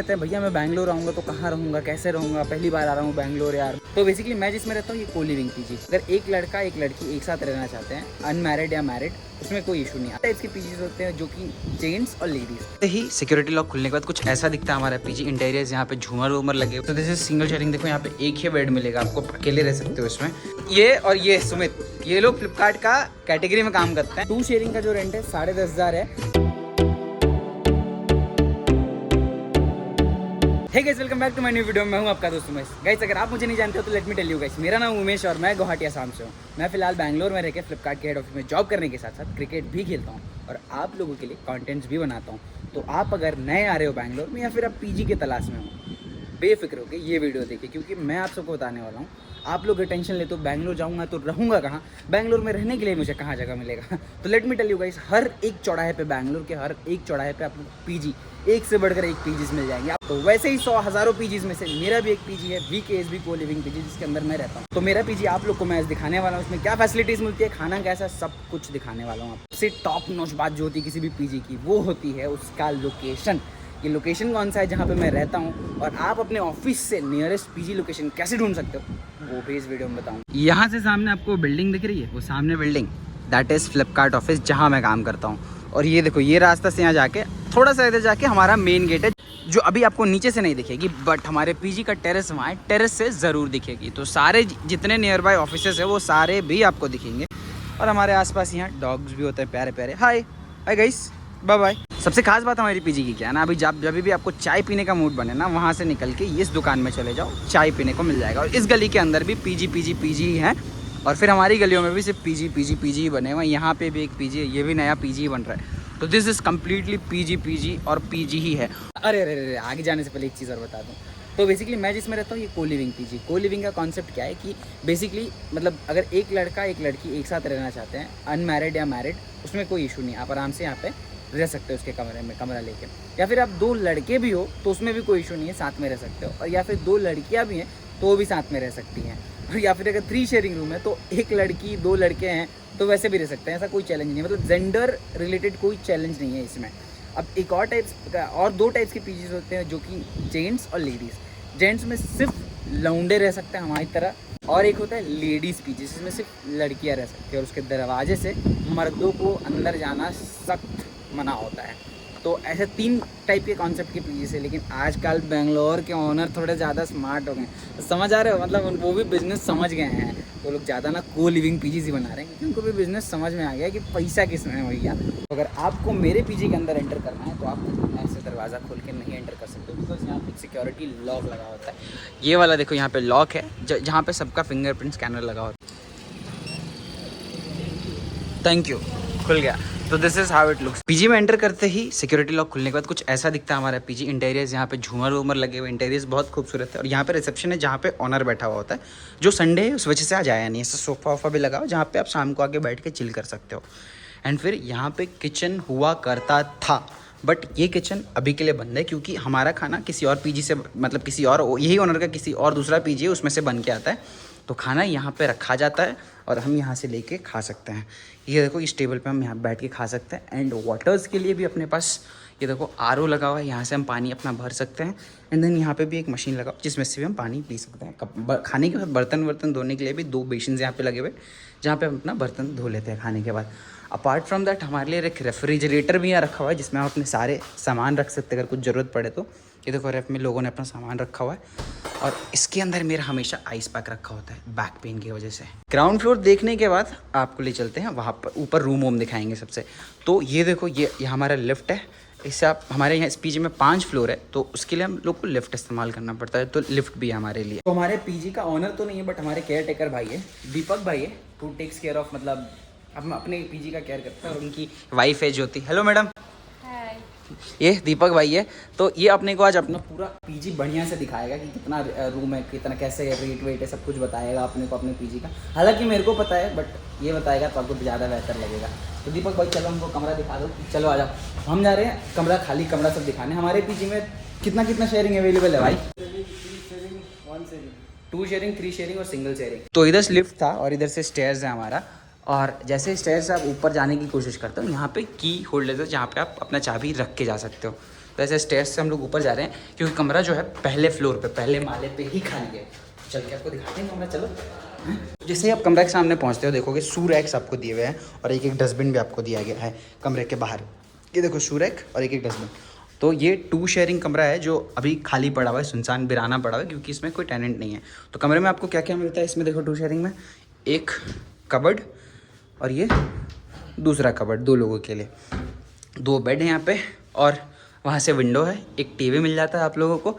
कहते हैं भैया मैं बैंगलोर आऊँगा तो कहाँ रहूँगा, कैसे रहूँगा, पहली बार आ रहा हूँ बैंगलोर यार। तो बेसिकली मैं जिसमें रहता हूँ ये को लिविंग पीजी। अगर एक लड़का एक लड़की एक साथ रहना चाहते हैं, अनमैरिड या मैरिड, उसमें कोई इशू नहीं आता। इसके पीजीज होते हैं जो कि जेंट्स और लेडीज। ही सिक्योरिटी लॉक खुलने के बाद कुछ ऐसा दिखता है हमारा पीजी। इंटीरियर्स यहाँ पे झूमर वूमर लगे। तो दिस इज सिंगल शेयरिंग। देखो यहाँ पे एक ही बेड मिलेगा आपको, अकेले रह सकते हो इसमें। ये और ये सुमित, ये लोग फ्लिपकार्ट का कैटेगरी में काम करते हैं। 2 शेयरिंग का जो रेंट है 10,500 है। Hey guys, welcome back to my new video. मैं हूं आपका दोस्त उमेश। गाइस अगर आप मुझे नहीं जानते हो तो let me tell you guys, मेरा नाम उमेश और मैं गुवाहाटी आसाम से हूं। मैं फिलहाल बैंगलोर में रहकर फ्लिपकार्ट के हेड ऑफिस में जॉब करने के साथ साथ क्रिकेट भी खेलता हूं और आप लोगों के लिए कंटेंट्स भी बनाता हूं। तो आप अगर नए आ रहे हो बैंगलोर में या फिर आप पीजी के तलाश में हो, बेफिक्र होकर ये वीडियो देखिए, क्योंकि मैं आप सबको बताने वाला हूँ। आप लोग टेंशन लेते हो बैंगलोर जाऊँगा तो रहूँगा कहाँ, बैंगलोर में रहने के लिए मुझे कहाँ जगह मिलेगा। तो let me tell you guys, हर एक चौराहे पे, बैंगलोर के हर एक चौराहे पे आपको पीजी एक से बढ़कर एक पीजीज मिल जाएंगे। तो वैसे ही 100 हज़ारों पीजीज में से मेरा भी एक पीजी है, VKSB को लिविंग पीजी, जिसके अंदर मैं रहता हूँ। तो मेरा पीजी आप लोग को मैं दिखाने वाला हूँ। उसमें क्या फैसिलिटीज़ मिलती है, खाना कैसा, सब कुछ दिखाने वाला हूँ। सबसे टॉप नॉच बात जो होती है किसी भी पीजी की, वो होती है उसका लोकेशन। ये लोकेशन कौन सा है जहाँ पे मैं रहता हूँ, और आप अपने ऑफिस से नियरेस्ट पीजी लोकेशन कैसे ढूंढ सकते हो, वो भी इस वीडियो में बताऊँ। यहाँ से सामने आपको बिल्डिंग दिख रही है, वो सामने building, that is Flipkart office जहाँ मैं काम करता हूँ। और ये देखो, ये रास्ता से यहाँ जाके थोड़ा सा इधर जाके हमारा मेन गेट है, जो अभी आपको नीचे से नहीं दिखेगी, बट हमारे पीजी का टेरेस वहाँ है, टेरेस से ज़रूर दिखेगी। तो सारे जितने नियर बाय ऑफिसेस है वो सारे भी आपको दिखेंगे। और हमारे आसपास यहाँ डॉग्स भी होते हैं प्यारे प्यारे। हाय हाय गाइस, बाय बाय। सबसे खास बात हमारी पीजी की क्या है ना, अभी जब भी आपको चाय पीने का मूड बने ना, वहाँ से निकल के इस दुकान में चले जाओ, चाय पीने को मिल जाएगा। और इस गली के अंदर भी पीजी ही है, और फिर हमारी गलियों में भी सिर्फ पीजी ही बने हुए हैं। यहाँ पे भी एक पीजी है, ये भी नया पीजी बन रहा है। तो दिस इज़ कम्प्लीटली पीजी और पीजी ही है। अरे आगे जाने से पहले एक चीज़ और बता दूँ। तो बेसिकली मैं जिसमें रहता हूँ ये को लिविंग पीजी। को लिविंग का कॉन्सेप्ट क्या है कि बेसिकली मतलब अगर एक लड़का एक लड़की एक साथ रहना चाहते हैं, अनमैरिड या मैरिड, उसमें कोई इशू नहीं, आप आराम से यहाँ पे रह सकते हो उसके कमरे में, कमरा लेके। या फिर आप 2 लड़के भी हो तो उसमें भी कोई इशू नहीं है, साथ में रह सकते हो। और या फिर 2 लड़कियाँ भी हैं तो वो भी साथ में रह सकती हैं। और या फिर अगर 3 शेयरिंग रूम है तो 1 लड़की 2 लड़के हैं तो वैसे भी रह सकते हैं, ऐसा कोई चैलेंज नहीं है। मतलब जेंडर रिलेटेड कोई चैलेंज नहीं है इसमें। अब एक और और 2 टाइप्स के पीजीज होते हैं, जो कि जेंट्स और लेडीज़। जेंट्स में सिर्फ लौंडे रह सकते हैं हमारी तरह, और एक होता है लेडीज़ पीजी, जिसमें सिर्फ लड़कियां रह सकती हैं, और उसके दरवाजे से मर्दों को अंदर जाना सख्त मना होता है। तो ऐसे 3 टाइप के कॉन्सेप्ट के पीजी से। लेकिन आजकल बेंगलोर के ओनर थोड़े ज़्यादा स्मार्ट हो गए, तो समझ आ रहे हो, मतलब वो भी बिज़नेस समझ गए हैं। तो लोग ज़्यादा ना को लिविंग पीजी ही बना रहे हैं, क्योंकि उनको भी बिज़नेस समझ में आ गया कि पैसा किस में है भैया। तो अगर आपको मेरे पीजी के अंदर एंटर करना है तो आप ऐसे दरवाज़ा खोल के नहीं एंटर कर सकते, बिकॉज यहाँ पे सिक्योरिटी लॉक लगा होता है। ये वाला देखो, यहाँ पे लॉक है जहाँ पे सबका फिंगरप्रिंट स्कैनर लगा होता है। थैंक यू, खुल गया। तो this is how it looks. PG में एंटर करते ही सिक्योरिटी लॉक खुलने के बाद कुछ ऐसा दिखता है हमारा पीजी। इंटीरियर्स यहाँ पे झूमर वूमर लगे हुए, इंटीरियर्स बहुत खूबसूरत है। और यहाँ पे रिसेप्शन है जहाँ पे ऑनर बैठा हुआ होता है, जो संडे है उस वजह से आज आया नहीं है। ऐसा सोफा वोफा भी लगा हो जहाँ पे आप शाम को आके बैठ के चिल कर सकते हो। एंड फिर यहाँ पे किचन हुआ करता था, बट ये किचन अभी के लिए बंद है, क्योंकि हमारा खाना किसी और पीजी से, मतलब किसी और, यही ओनर का किसी और दूसरा पीजी है, उसमें से बन के आता है। तो खाना यहाँ पे रखा जाता है और हम यहाँ से लेके खा सकते हैं। ये देखो, इस टेबल पे हम यहाँ बैठ के खा सकते हैं। एंड वाटर्स के लिए भी अपने पास ये देखो RO लगा हुआ है, यहाँ से हम पानी अपना भर सकते हैं। एंड देन यहाँ पे भी एक मशीन लगा जिसमें से भी हम पानी पी सकते हैं। खाने के बाद बर्तन धोने के लिए भी 2 बेसिन यहाँ पे लगे हुए, जहाँ पे हम अपना बर्तन धो लेते हैं खाने के बाद। अपार्ट फ्रॉम दैट हमारे लिए एक रेफ्रिजरेटर भी यहाँ रखा हुआ है, जिसमें हम अपने सारे सामान रख सकते हैं अगर कुछ ज़रूरत पड़े तो। ये देखो, रेफ में लोगों ने अपना सामान रखा हुआ है। और इसके अंदर मेरा हमेशा आइस पैक रखा होता है, बैक पेन की वजह से। ग्राउंड फ्लोर देखने के बाद आपको ले चलते हैं वहाँ पर, ऊपर रूम वूम दिखाएंगे सबसे। तो ये देखो, ये हमारा लिफ्ट है। इससे आप, हमारे यहाँ इस पीजी में 5 फ्लोर है, तो उसके लिए हम लोग को लिफ्ट इस्तेमाल करना पड़ता है, तो लिफ्ट भी है हमारे लिए। तो हमारे पीजी का ऑनर तो नहीं है, बट हमारे केयर टेकर भाई है, दीपक भाई है, हू टेक्स केयर ऑफ, मतलब हम अपने पीजी का केयर करते हैं। और उनकी वाइफ है ज्योति। Hello madam. ये दीपक भाई है। तो ये अपने को आज अपना पूरा पीजी बढ़िया से दिखाएगा कि कितना रूम है, कितना कैसे रेट वेट है, सब कुछ बताएगा अपने को अपने पीजी का। हालांकि मेरे को पता है, बट ये बताएगा तो आपको ज़्यादा बेहतर लगेगा। तो दीपक भाई चलो हमको कमरा दिखा दो। चलो आ जाओ, हम जा रहे हैं कमरा, खाली कमरा सब दिखाने। हमारे पीजी में कितना शेयरिंग अवेलेबल है भाई? 2 शेयरिंग, 3 शेयरिंग और सिंगल शेयरिंग। तो इधर से लिफ्ट था और इधर से स्टेयर्स है हमारा। और जैसे स्टेयर से आप ऊपर जाने की कोशिश करते हो, यहाँ पे की होल्डर है जहाँ पे आप अपना चाबी रख के जा सकते हो। तो ऐसे स्टेयर्स से हम लोग ऊपर जा रहे हैं क्योंकि कमरा जो है पहले फ्लोर पे, पहले माले पे ही खाली है। चल के आपको दिखाते हैं कमरा, चलो। जैसे ही आप कमरे के सामने पहुंचते हो देखोगे शू रैक्स आपको दिए हुए हैं और एक डस्टबिन भी आपको दिया गया है कमरे के बाहर। ये देखो शू रैक और एक डस्टबिन। तो ये 2 शेयरिंग कमरा है जो अभी खाली पड़ा हुआ है, सुनसान बिराना पड़ा हुआ है क्योंकि इसमें कोई टेनेंट नहीं है। तो कमरे में आपको क्या क्या मिलता है इसमें देखो 2 शेयरिंग में, एक कबर्ड और ये दूसरा कबर्ड 2 लोगों के लिए, 2 बेड है यहाँ पे और वहाँ से विंडो है, एक टीवी मिल जाता है आप लोगों को।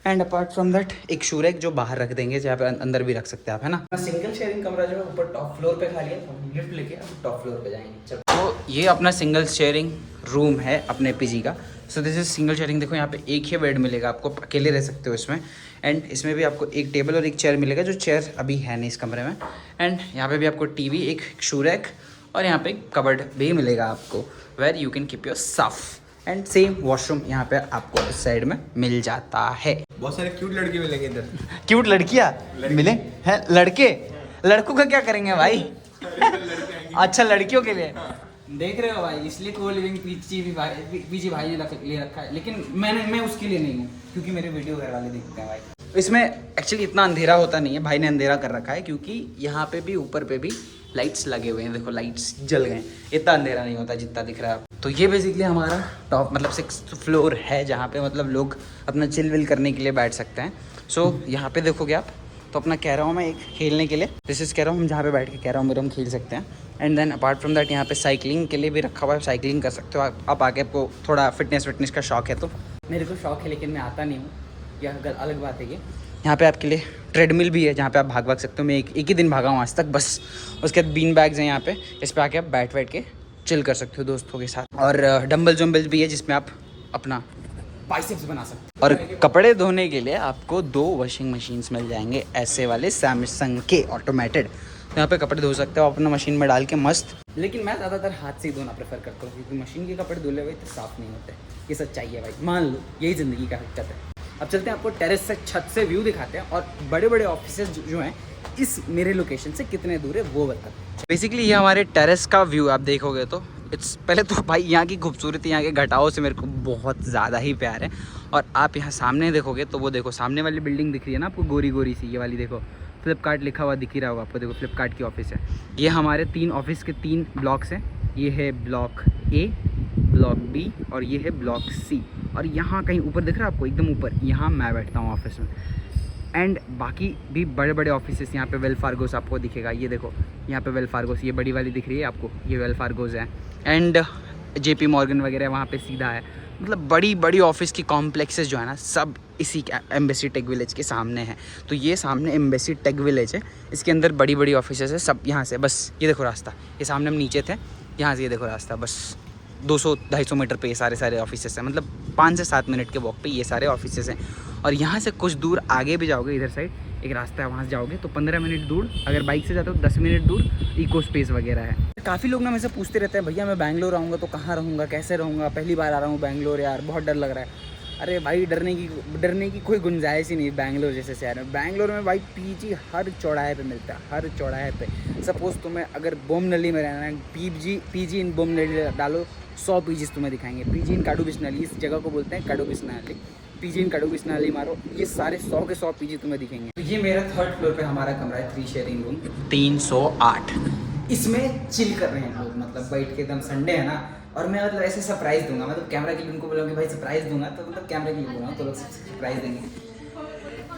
एंड अपार्ट फ्रॉम दैट एक शू रैक जो बाहर रख देंगे, जहाँ पे अंदर भी रख सकते हैं आप, है ना। सिंगल शेयरिंग कमरा जो है ऊपर टॉप फ्लोर पे खाली है, हम लिफ्ट लेके अब टॉप फ्लोर पे जाएंगे। तो ये अपना सिंगल शेयरिंग रूम है अपने पीजी का। So this is single sharing. देखो यहाँ पे एक ही बेड मिलेगा आपको, अकेले रह सकते हो इसमें। एंड इसमें भी आपको एक टेबल और एक चेयर मिलेगा, जो चेयर अभी है नहीं इस कमरे में। एंड यहाँ पे भी आपको टीवी, एक शू रैक और यहाँ पे कबर्ड भी मिलेगा आपको, where you can keep your stuff. And same washroom यहाँ पे आपको इस साइड में मिल जाता है। बहुत सारे क्यूट लड़के मिलेंगे इधर। क्यूट लड़कियाँ मिले हैं? लड़के, लड़कों का क्या करेंगे भाई? अच्छा लड़कियों के लिए देख रहे हो भाई, इसलिए को लिविंग पीजी भाई ने ले रखा है, लेकिन मैं उसके लिए नहीं हूँ क्योंकि मेरे वीडियो घर वाले देखते हैं भाई। इसमें एक्चुअली इतना अंधेरा होता नहीं है, भाई ने अंधेरा कर रखा है क्योंकि यहाँ पे भी ऊपर पे भी लाइट्स लगे हुए हैं। देखो लाइट्स जल गए, इतना अंधेरा नहीं होता जितना दिख रहा है। तो ये बेसिकली हमारा टॉप मतलब 6th फ्लोर है जहाँ पे मतलब लोग अपना चिल विल करने के लिए बैठ सकते हैं। सो यहाँ पे देखोगे आप तो अपना कह रहा हूँ मैं एक खेलने के लिए, दिस इज कह रहा हूँ हम जहाँ पे बैठ के कह रहा हूँ मेरे हम खेल सकते हैं। And then apart from that यहाँ पे साइकिलिंग के लिए भी रखा हुआ है, साइकिलिंग कर सकते हो आप आके, आपको थोड़ा फिटनेस का शौक है तो। मेरे को शौक है लेकिन मैं आता नहीं हूँ, यह अलग बात है। ये यहाँ पे आपके लिए ट्रेडमिल भी है जहाँ पे आप भाग सकते हो। मैं एक ही दिन भागा हूँ आज तक बस। उसके बाद बीन बैग्स हैं यहाँ पे, इस पर आके आप बैठ के चिल कर सकते हो दोस्तों के साथ। और डम्बल जम्बल भी है जिसमें आप अपना बाइसेप्स बना सकते हो। और कपड़े धोने के लिए आपको 2 वॉशिंग मशीन्स मिल जाएंगे ऐसे वाले सैमसंग के ऑटोमेटेड। तो यहाँ पे कपड़े धो सकते हो अपना मशीन में डाल के मस्त। लेकिन मैं ज़्यादातर हाथ से ही धोना प्रेफर करता हूँ क्योंकि मशीन के कपड़े धुले हुए तो साफ़ नहीं होते। ये सच्चाई है भाई, मान लो यही ज़िंदगी का हकीकत है। अब चलते हैं आपको टेरेस से, छत से व्यू दिखाते हैं और बड़े बड़े ऑफिसेज जो हैं इस मेरे लोकेशन से कितने दूर है वो बताते हैं। बेसिकली ये हमारे टेरेस का व्यू आप देखोगे तो पहले तो भाई यहाँ की खूबसूरती, यहाँ के घटाओं से मेरे को बहुत ज़्यादा ही प्यार है। और आप यहाँ सामने देखोगे तो वो देखो सामने वाली बिल्डिंग दिख रही है ना आपको, गोरी गोरी सी, ये वाली देखो फ्लिपकार्ट लिखा हुआ दिख ही रहा होगा आपको। देखो फ्लिपकार्ट की ऑफिस है। ये हमारे 3 ऑफिस के 3 ब्लॉक्स हैं। ये है ब्लॉक ए, ब्लॉक बी और ये है ब्लॉक सी। और यहाँ कहीं ऊपर दिख रहा है आपको, एकदम ऊपर, यहाँ मैं बैठता हूँ ऑफिस में। एंड बाकी भी बड़े बड़े ऑफिसेस यहाँ पे वेल फार्गोस आपको दिखेगा। ये देखो यहाँ पे वेल फार्गोस, ये बड़ी वाली दिख रही है आपको, ये वेल फार्गोस है। एंड JP मॉर्गन वगैरह वहाँ पे सीधा है। मतलब बड़ी बड़ी ऑफिस की कॉम्प्लेक्सेस जो है ना सब इसी एम्बेसी टेक विलेज के सामने है। तो ये सामने एम्बेसी टेक विलेज है, इसके अंदर बड़ी बड़ी ऑफिसेस है सब। यहाँ से बस ये देखो रास्ता, ये सामने हम नीचे थे, यहाँ से ये देखो रास्ता, बस 200-250 मीटर पे ये सारे ऑफिसेस हैं। मतलब 5 से 7 मिनट के वॉक पे ये सारे ऑफिसेस हैं। और यहाँ से कुछ दूर आगे भी जाओगे, इधर साइड एक रास्ता है, वहाँ से जाओगे तो 15 मिनट दूर, अगर बाइक से जाते हो 10 मिनट दूर इको स्पेस वगैरह है। काफ़ी लोग ना मेरे से पूछते रहते हैं भैया मैं बैंगलोर आऊँगा तो कहाँ रहूँगा, कैसे रहूँगा, पहली बार आ रहा हूँ बैंगलोर यार, बहुत डर लग रहा है। अरे भाई डरने की कोई गुंजाइश ही नहीं बैंगलोर जैसे शहर में। बैंगलोर में भाई पीजी हर चौराहे पे मिलता है, हर चौराहे पे। सपोज़ तुम्हें अगर बोमनली में रहना है, पीजी इन बोमनली डालो, 100 पीजीज तुम्हें दिखाएंगे। पीजी इन काडू बिस्नाली, इस जगह को बोलते हैं काडू बिस्नाली। पीजी इन काडू बिस्नाली मारो, ये सारे 100 के 100 पीजी तुम्हें दिखेंगे। तो ये मेरा 3rd फ्लोर पे हमारा कमरा है, 3 शेयरिंग रूम, 308। इसमें चिल कर रहे हैं लोग, मतलब बैठ के, एकदम संडे है ना। और मैं मतलब ऐसे सरप्राइज दूंगा, मतलब कैमरा के लिए उनको बोलूँगा भाई सरप्राइज दूंगा, तो मतलब कैमरा के लिए बोलूँगा तो लोग सरप्राइज देंगे।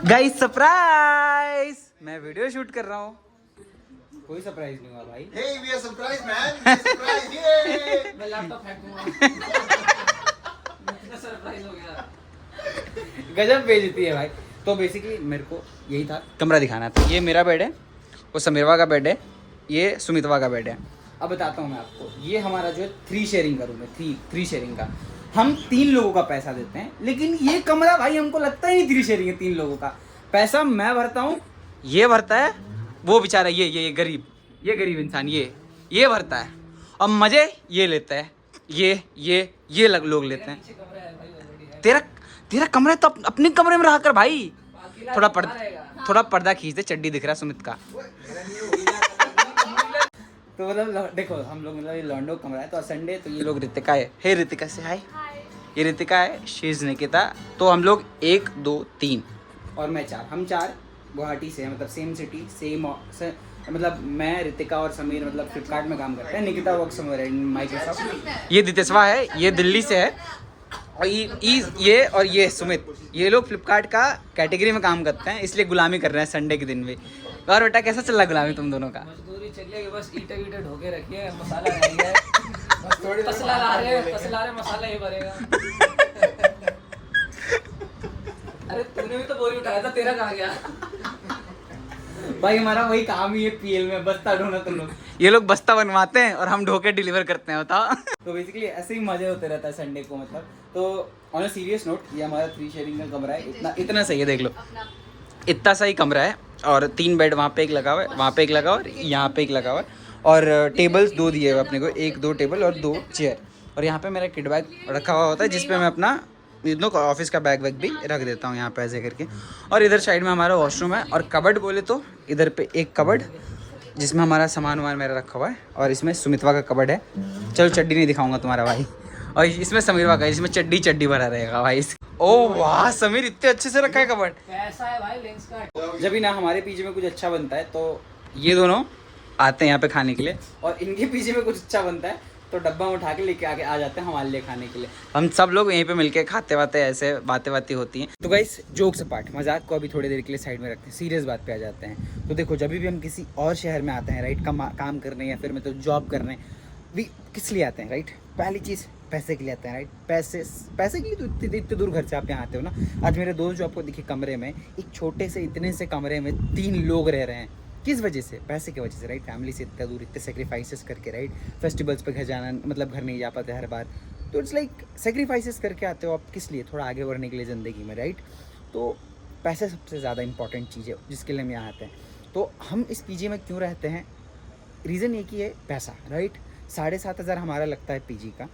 गाइस सरप्राइज, मैं वीडियो शूट कर रहा हूँ, कोई सरप्राइज नहीं हुआ भाई। Hey, we are surprised, man. We are surprised. Yay! मैं लैपटॉप फेंक दूंगा। इतना सरप्राइज हो गया, गजब बेइज्जती है भाई। तो बेसिकली मेरे को यही था, कमरा दिखाना था। ये मेरा बेड है, वो समीरवा का बेड है, ये सुमितवा का बेड है। अब बताता हूँ मैं आपको, ये हमारा जो है 3 शेयरिंग का रूम है, 3 शेयरिंग का। हम 3 लोगों का पैसा देते हैं, लेकिन ये कमरा भाई हमको लगता ही नहीं 3 शेयरिंग है। 3 लोगों का पैसा मैं भरता हूँ, ये भरता है, वो बेचारा ये गरीब इंसान ये भरता है, और मजे ये लेता है, ये लोग लेते हैं। तेरा कमरा तो अपने कमरे में रहा कर भाई। थोड़ा पर्दा खींच दे, चड्डी दिख रहा है सुमित का। तो मतलब देखो हम लोग मतलब ये लॉन्डो कमरा है, तो संडे तो ये लोग रितिका है। हे रितिका से हाय। ये रितिका है, शी इज़ निकिता। तो हम लोग 1 2 3 और मैं 4, हम 4 गुवाहाटी से हैं, मतलब सेम सिटी सेम मतलब मैं, रितिका और समीर मतलब फ्लिपकार्ट में काम करते हैं। Nikita work somewhere in Microsoft. ये दितेशवा है, ये दिल्ली से है। और ये और ये सुमित, ये लोग फ्लिपकार्ट का कैटेगरी में काम करते हैं, इसलिए गुलामी कर रहे हैं संडे के दिन भी। और बेटा कैसा चल रहा है गुलामी तुम दोनों का? मजदूरी चल रही है, बस ईंटें वींटें ढोके रखिए, मसाला रह गया है, बस थोड़ी तसला ला रहे मसाला ही भरेगा। अरे तूने भी तो बोरी उठाया था, तेरा कहाँ गया? भाई हमारा वही काम ही है पीएल में, बस्ता ढोना। तुम लोग, ये लोग बस्ता बनवाते हैं और हम ढोके डिलीवर करते हैं, बताओ। तो बेसिकली ऐसे ही मजे होते रहता है संडे को, मतलब। तो ऑन अ सीरियस नोट, ये हमारा 3 शेयरिंग का कमरा है, इतना सही है, देख लो इतना सही कमरा है। और 3 बेड वहाँ पे एक लगा हुआ है, वहाँ पे एक लगा हुआ है, यहाँ पे एक लगा हुआ है। और टेबल्स 2 दिए हुए अपने को, 1-2 टेबल और 2 चेयर। और यहाँ पे मेरा किट बैग रखा हुआ होता है, जिसपे मैं अपना ऑफिस का बैग वैग भी रख देता हूँ यहाँ पे ऐसे करके। और इधर साइड में हमारा वॉशरूम है। और कबर्ड बोले तो इधर पे एक कबर्ड जिसमें हमारा सामान वामान मेरा रखा हुआ है। और इसमें सुमितवा का कबर्ड है, चलो चड्डी नहीं दिखाऊंगा तुम्हारा भाई। और इसमें समीरवा का, इसमें चड्डी भरा रहेगा भाई। ओ वाह समीर, इतने अच्छे से रखा है कबर्ड। कैसा है भाई लेंस का? जब भी ना हमारे पीजी में कुछ अच्छा बनता है तो ये दोनों आते हैं यहाँ पे खाने के लिए, और इनके पीजी में कुछ अच्छा बनता है तो डब्बा में उठा के लेके आके आ जाते हैं हमारे लिए खाने के लिए। हम सब लोग यहीं पे मिलके खाते वाते ऐसे बातें होती हैं। तो गाइस जोक्स अपार्ट, मजाक को अभी थोड़ी देर के लिए साइड में रखते हैं, सीरियस बात पे आ जाते हैं। तो देखो जब भी हम किसी और शहर में आते हैं राइट, काम करने या फिर मतलब जॉब करने, भी किस लिए आते हैं राइट? पहली चीज़ पैसे के लिए आते हैं राइट। पैसे के लिए तो इतने दूर घर से आप यहाँ आते हो ना। आज मेरे दोस्त जो आपको दिखे कमरे में, एक छोटे से इतने से कमरे में 3 लोग रह रहे हैं, किस वजह से? पैसे की वजह से राइट। फैमिली से इतना दूर, इतने सेक्रीफाइसेस करके राइट। फेस्टिवल्स पे घर जाना, मतलब घर नहीं जा पाते हर बार, तो इट्स लाइक सेक्रीफाइसेस करके आते हो आप, किस लिए? थोड़ा आगे बढ़ने के लिए ज़िंदगी में राइट। तो पैसे सबसे ज़्यादा इंपॉर्टेंट चीज़ है जिसके लिए हम यहाँ आते हैं। तो हम इस पीजी में क्यों रहते हैं? रीज़न एक ही है, पैसा राइट। 7,500 हमारा लगता है पीजी का,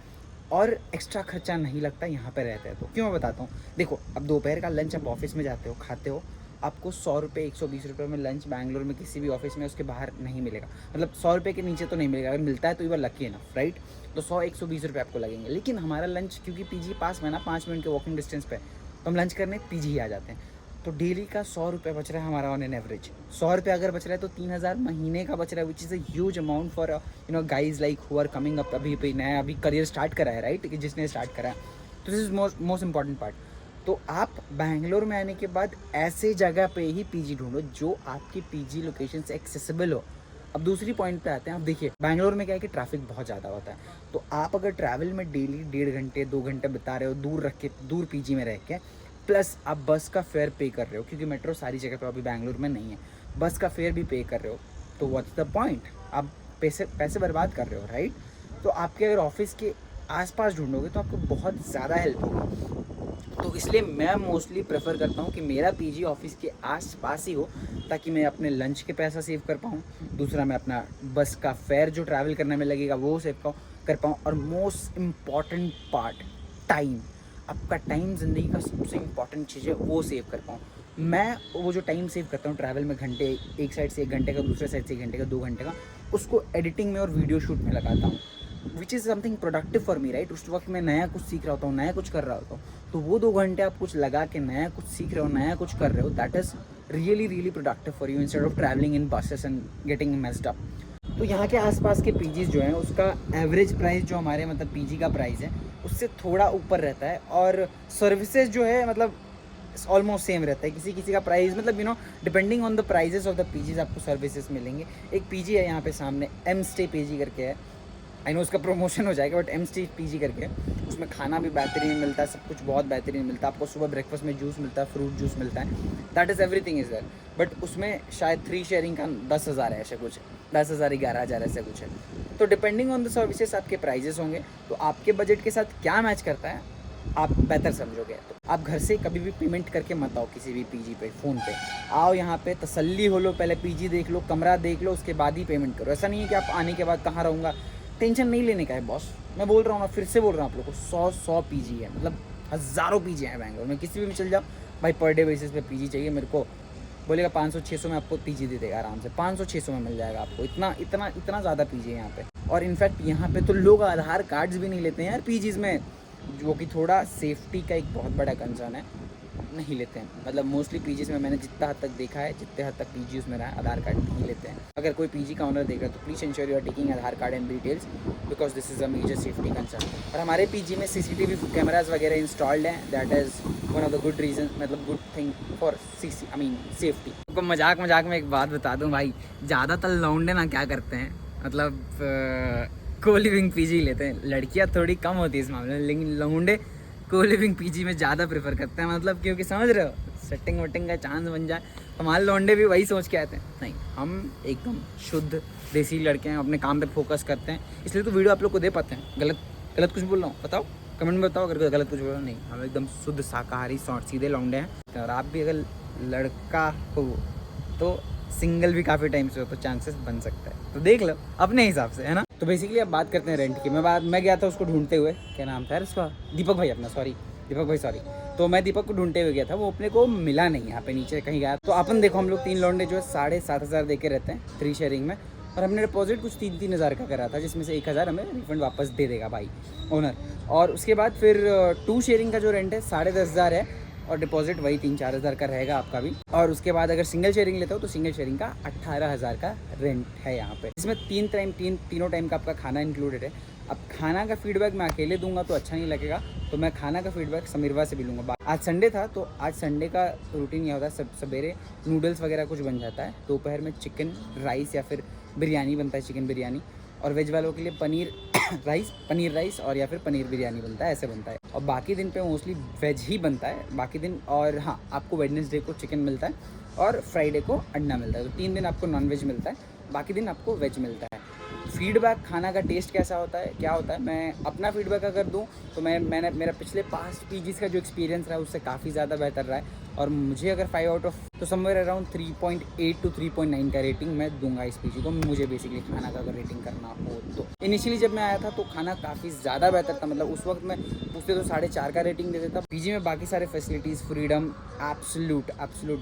और एक्स्ट्रा खर्चा नहीं लगता यहाँ पे रहते हैं तो। क्यों मैं बताता हूँ, देखो अब दोपहर का लंच आप ऑफिस में जाते हो खाते हो, आपको 100 रुपये 120 रुपये में लंच बैंगलोर में किसी भी ऑफिस में उसके बाहर नहीं मिलेगा। मतलब 100 रुपये के नीचे तो नहीं मिलेगा, अगर मिलता है तो you are lucky enough right. तो 100-120 रुपये आपको लगेंगे। लेकिन हमारा लंच क्योंकि पीजी पास में ना, 5 मिनट के वॉकिंग डिस्टेंस पे, तो हम लंच करने पीजी ही आ जाते हैं। तो डेली का 100 रुपये बच रहा है हमारा ऑन एन एवरेज। 100 रुपये अगर बच रहा है तो 3,000 महीने का बच रहा है, which is a huge amount for guys like who are coming up, अभी नया अभी करियर स्टार्ट करा है राइट, कि जिसने स्टार्ट करा है। तो this is most important part. तो आप बैंगलोर में आने के बाद ऐसे जगह पे ही पीजी ढूंढो जो आपकी पीजी लोकेशन से एक्सेसिबल हो। अब दूसरी पॉइंट पे आते हैं। अब देखिए बैंगलोर में क्या है कि ट्रैफिक बहुत ज़्यादा होता है। तो आप अगर ट्रैवल में डेली 1.5 घंटे 2 घंटे बिता रहे हो दूर पीजी में रह के, प्लस आप बस का फेयर पे कर रहे हो, क्योंकि मेट्रो सारी जगह पे अभी बैंगलोर में नहीं है, बस का फेयर भी पे कर रहे हो, तो व्हाट्स द पॉइंट? आप पैसे बर्बाद कर रहे हो राइट। तो आपके अगर ऑफिस के आसपास ढूंढोगे तो आपको बहुत ज़्यादा हेल्प होगी। तो इसलिए मैं मोस्टली प्रेफर करता हूँ कि मेरा पीजी ऑफिस के आसपास ही हो, ताकि मैं अपने लंच के पैसा सेव कर पाऊँ। दूसरा मैं अपना बस का फेयर जो ट्रैवल करने में लगेगा वो सेव कर पाऊँ। और मोस्ट इम्पॉर्टेंट पार्ट, टाइम। आपका टाइम ज़िंदगी का सबसे इम्पॉर्टेंट चीज़ है, वो सेव कर पाऊँ। मैं वो जो टाइम सेव करता हूँ ट्रैवल में, घंटे एक साइड से 1 घंटे का, दूसरे साइड से 1 घंटे का, 2 घंटे का, उसको एडिटिंग में और वीडियो शूट में लगाता हूँ, which is something productive for me right. उस वक्त मैं नया कुछ सीख रहा होता हूँ, नया कुछ कर रहा होता हूँ। तो वो 2 घंटे आप कुछ लगा के नया कुछ सीख रहे हो, नया कुछ कर रहे हो, that is really productive for you instead of travelling in buses and getting messed up. तो यहाँ के आसपास के पीजीज जो हैं उसका एवरेज प्राइस जो हमारे मतलब पीजी का प्राइस है उससे थोड़ा ऊपर रहता है, और सर्विसेज जो है मतलब ऑलमोस्ट सेम रहता है। किसी का प्राइस मतलब depending on the prices of the PGs आपको सर्विसेज मिलेंगे। एक पीजी है यहाँ पे सामने, एम स्टे पीजी करके है, आई नो उसका प्रमोशन हो जाएगा, बट एम स्टे पीजी करके, उसमें खाना भी बेहतरीन मिलता है, सब कुछ बहुत बेहतरीन मिलता है। आपको सुबह ब्रेकफास्ट में जूस मिलता है, फ्रूट जूस मिलता है, that is everything is there. But उसमें शायद 3 शेयरिंग का 10,000 है, ऐसे कुछ 10,000 11,000 ऐसे कुछ है। तो डिपेंडिंग ऑन द सर्विसेज आपके प्राइजेस होंगे, तो आपके बजट के साथ क्या मैच करता है आप बेहतर समझोगे। तो आप घर से कभी भी पेमेंट करके मत आओ किसी भी पीजी पे, फ़ोन पे आओ, यहाँ पे तसल्ली हो लो, पहले पीजी देख लो, कमरा देख लो, उसके बाद ही पेमेंट करो। ऐसा नहीं है कि आप आने के बाद कहाँ रहूँगा, टेंशन नहीं लेने का है बॉस। मैं बोल रहा हूँ ना, फिर से बोल रहा हूँ आप लोगों को, 100 पीजी है, मतलब हज़ारों पीजी हैं बैंगलोर में। किसी भी चल जाओ भाई, पर डे बेसिस पे पीजी चाहिए मेरे को, बोलेगा 500-600 में आपको पीजी दे देगा आराम से, 500-600 में मिल जाएगा आपको। इतना ज़्यादा पीजी है यहाँ पे। और इनफैक्ट यहाँ पे तो लोग आधार कार्ड्स भी नहीं लेते हैं यार पीजीज़ में। जो कि थोड़ा सेफ्टी का एक बहुत बड़ा कंसर्न है, नहीं लेते हैं। मतलब मोस्टली पीजीज़ में मैंने जितना हद तक देखा है, जितने हद तक पीजी उसमें रहा है, आधार कार्ड नहीं लेते हैं। अगर कोई पीजी का ऑनर देख रहा है तो please ensure you are taking Aadhaar card and details, because this is a major safety concern. और हमारे पीजी में CCTV कैमराज वगैरह इंस्टॉल्ड हैं, that is one of the good reason, मतलब गुड थिंग फॉर सेफ्टी। आपको मजाक में एक बात बता दूँ भाई, ज़्यादातर लौंडे ना क्या करते हैं, मतलब को लिविंग पीजी लेते हैं। लड़कियाँ थोड़ी कम होती है इस मामले में, लेकिन लौंडे को लिविंग पीजी में ज़्यादा प्रेफर करते हैं। मतलब क्योंकि समझ रहे हो, सेटिंग वटिंग का चांस बन जाए। हमारे लौंडे भी वही सोच के आते हैं, नहीं हम एकदम शुद्ध देसी लड़के हैं, अपने काम पे फोकस करते हैं, इसलिए तो वीडियो आप लोग को दे पाते हैं। गलत कुछ बोल रहा हूँ बताओ, कमेंट में बताओ अगर गलत कुछ बोल रहा हूँ। नहीं, हम एकदम शुद्ध शाकाहारी सीधे लौंडे हैं। और आप भी अगर लड़का हो तो सिंगल भी काफ़ी टाइम से हो तो चांसेस बन सकता है, तो देख लो अपने हिसाब से, है ना। तो बेसिकली अब बात करते हैं रेंट की। मैं गया था उसको ढूंढते हुए, क्या नाम था यार उसका, दीपक भाई सॉरी। तो मैं दीपक को ढूंढते हुए गया था, वो अपने को मिला नहीं, यहाँ पे नीचे कहीं गया। तो अपन देखो, हम लोग 3 लौंडे जो है 7,500 दे के रहते हैं 3 शेयरिंग में, और हमने डिपॉजिट कुछ 3-3 हज़ार का करा था, जिसमें से 1,000 हमें रिफंड वापस दे देगा भाई ओनर। और उसके बाद फिर 2 शेयरिंग का जो रेंट है 10,500 है, और डिपॉजिट वही 3-4 हज़ार का रहेगा आपका भी। और उसके बाद अगर सिंगल शेयरिंग लेते हो तो सिंगल शेयरिंग का 18,000 का रेंट है यहाँ पे। इसमें तीनों टाइम का आपका खाना इंक्लूडेड है। अब खाना का फीडबैक मैं अकेले दूंगा तो अच्छा नहीं लगेगा, तो मैं खाना का फीडबैक समीरवा से भी लूँगा। आज संडे था, तो आज संडे का रूटीन ये होता है, सवेरे नूडल्स वगैरह कुछ बन जाता है, दोपहर में चिकन राइस या फिर बिरयानी बनता है, चिकन बिरयानी, और वेज वालों के लिए पनीर राइस और या फिर पनीर बिरयानी बनता है, ऐसे बनता है। और बाकी दिन पे मोस्टली वेज ही बनता है बाकी दिन। और हाँ, आपको वेडनेसडे को चिकन मिलता है और फ्राइडे को अंडा मिलता है, तो 3 दिन आपको नॉन वेज मिलता है, बाकी दिन आपको वेज मिलता है। फीडबैक खाना का टेस्ट कैसा होता है, क्या होता है, मैं अपना फीडबैक अगर दूं तो मैंने मेरा पिछले पास्ट पीजीज़ का जो एक्सपीरियंस रहा है उससे काफ़ी ज़्यादा बेहतर रहा है। और मुझे अगर 5 आउट ऑफ तो समवेयर अराउंड 3.8 to 3.9 का रेटिंग मैं दूंगा इस पीजी को, मुझे बेसिकली खाना का अगर रेटिंग करना हो तो। इनिशियली जब मैं आया था तो खाना काफ़ी ज़्यादा बेहतर था, मतलब उस वक्त मैं पूछते तो 4.5 का रेटिंग दे देता। पीजी में बाकी सारे फैसिलिटीज़, फ्रीडम, एब्सोल्यूट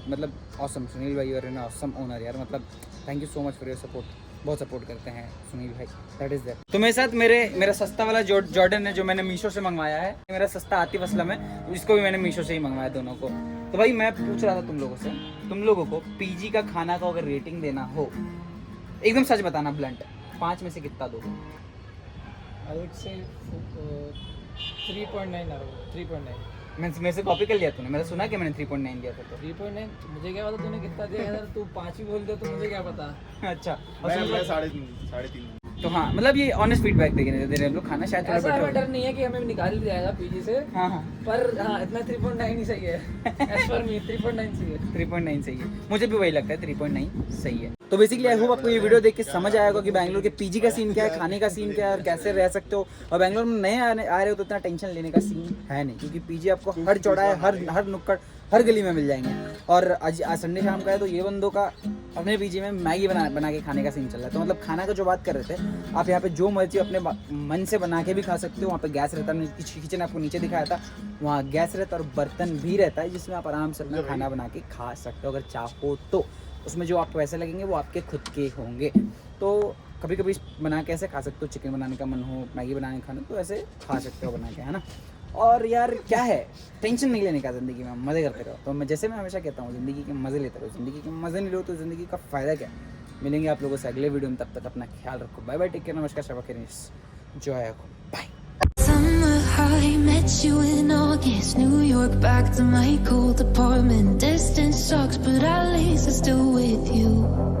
मतलब ऑसम। सुनील भाई और ऑसम ओनर यार, मतलब thank you so much for your support, बहुत सपोर्ट करते हैं सुनील भाई, दैट इज़ दैट। तो मेरे साथ मेरा सस्ता वाला जॉर्डन है जो मैंने मीशो से मंगवाया है, मेरा सस्ता आतिफ असलम है, इसको भी मैंने मीशो से ही मंगवाया दोनों को। तो भाई मैं पूछ रहा था तुम लोगों को पीजी का खाना का अगर रेटिंग देना हो, एकदम सच बताना ब्लंट, 5 में से कितना दोगे? I would say 3.9 3.9। मेरे से कॉपी कर लिया तूने, मैंने सुना कि मैंने 3.9 दिया था। तो 3.9 मुझे क्या पता तूने कितना दिया यार, तू 5 ही बोल दे तो मुझे क्या पता। अच्छा, मैं 3.5। तो हाँ, मतलब ये ऑनेस्ट फीडबैक दे रहे हैं हम लोग, खाना शायद थोड़ा ऐसा बेटर हमें डर नहीं है कि हमें निकाल दिया जाएगा पीजी से। हाँ, पर हाँ, इतना 3.9 ही सही है। एज पर मी 3.9 सही है। 3.9 सही है, मुझे भी वही लगता है, 3.9 सही है। तो बेसिकली आई होप आपको ये वीडियो देख के समझ आएगा कि बैंगलोर के पीजी का सीन क्या है, खाने का सीन क्या है और कैसे रह सकते हो। और बैंगलोर में नए आ रहे हो तो इतना टेंशन लेने का सीन है नहीं, क्योंकि पीजी आपको हर चौराहे, हर नुक्कड़, हर गली में मिल जाएंगे। और आज संडे शाम का है तो ये बंदों का अपने पीजी में मैगी बना के खाने का सीन चल रहा है। तो मतलब खाना का जो बात कर रहे थे, आप यहाँ पे जो मर्जी अपने मन से बना के भी खा सकते हो। वहाँ पे गैस रहता है, किचन आपको नीचे दिखाया था, वहाँ गैस रहता है और बर्तन भी रहता है जिसमें आप आराम से अपना खाना बना के खा सकते हो अगर चाहो तो। उसमें जो आपको पैसे लगेंगे वो आपके खुद के होंगे। तो कभी कभी बना के ऐसे खा सकते हो, चिकन बनाने का मन हो, मैगी बनाने का खाना, तो ऐसे खा सकते हो बना के, है ना। और यार क्या है, टेंशन नहीं लेने का ज़िंदगी में, मज़े करते रहो। तो मैं हमेशा कहता हूँ, ज़िंदगी के मज़े लेते रहो। ज़िंदगी के मज़े नहीं लो तो ज़िंदगी का फ़ायदा क्या है। मिलेंगे आप लोगों से अगले वीडियो में, तब तक अपना ख्याल रखो। बाय बाय, टेक केयर, नमस्कार, शबा खैर, enjoy, bye. Summer high, met you in August, New York, back to my cold apartment. Distance sucks, but at least I'm still with you.